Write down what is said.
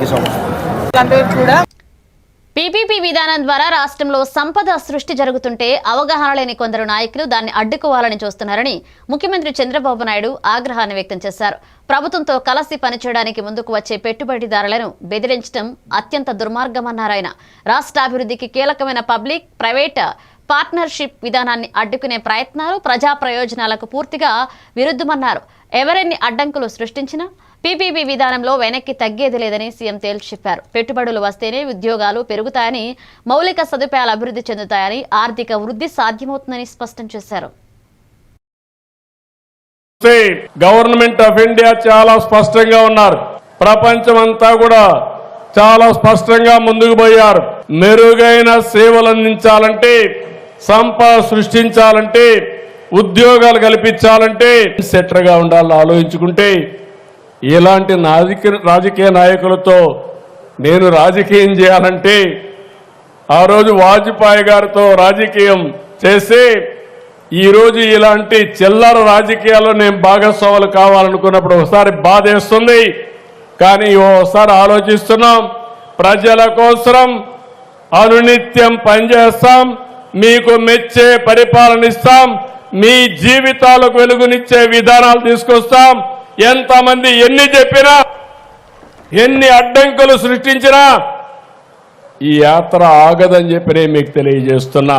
You so much. PPP విధానం ద్వారా రాష్ట్రంలో సంపద సృష్టి జరుగుతుంటే అవగాహన లేని కొందరు నాయకులు దాన్ని అడ్డుకోవాలని చూస్తున్నారని ముఖ్యమంత్రి చంద్రబాబు నాయుడు ఆగ్రహాన్ని వ్యక్తం చేశారు. ప్రభుత్వంతో కలిసి పనిచేయడానికి ముందుకు వచ్చే పెట్టుబడిదారులను బెదిరించడం అత్యంత దుర్మార్గమన్నారాయన. రాష్ట్ర అభివృద్ధికి కీలకమైన పబ్లిక్ ప్రైవేట్ పార్ట్నర్షిప్ విధానాన్ని అడ్డుకునే ప్రయత్నాలు ప్రజా ప్రయోజనాలకు పూర్తిగా విరుద్ధమన్నారు. ఎవరెన్ని అడ్డంకులు సృష్టించినా పీపీపీ విధానంలో వెనక్కి తగ్గేది లేదని సీఎం తేల్చి చెప్పారు. పెట్టుబడులు వస్తేనే ఉద్యోగాలు పెరుగుతాయని, మౌలిక సదుపాయాలు అభివృద్ధి చెందుతాయని, ఆర్థిక వృద్ధి సాధ్యమవుతుందని స్పష్టం చేశారు. గవర్నమెంట్ ఆఫ్ ఇండియా చాలా స్పష్టంగా ఉన్నారు. ప్రపంచమంతా కూడా చాలా స్పష్టంగా ముందుకు పోయారు. మెరుగైన సేవలు అందించాలంటే, సంపద సృష్టించాలంటే, ఉద్యోగాలు కల్పించాలంటే సెటర్గా ఉండాలని ఆలోచించుకుంటే ఇలాంటి రాజకీయ నాయకులతో నేను రాజకీయం చేయాలంటే ఆ రోజు వాజ్పేయి గారితో రాజకీయం చేసి ఈరోజు ఇలాంటి చిల్లర రాజకీయాల్లో నేను భాగస్వాములు కావాలనుకున్నప్పుడు ఒకసారి బాధేస్తుంది. కానీ ఓసారి ఆలోచిస్తున్నాం, ప్రజల కోసం అనునిత్యం పనిచేస్తాం, మీకు మెచ్చే పరిపాలన ఇస్తాం, మీ జీవితాలకు వెలుగునిచ్చే విధానాలు తీసుకొస్తాం. ఎంతమంది ఎన్ని చెప్పినా, ఎన్ని అడ్డంకులు సృష్టించినా ఈ యాత్ర ఆగదని చెప్పి నేను మీకు తెలియజేస్తున్నా.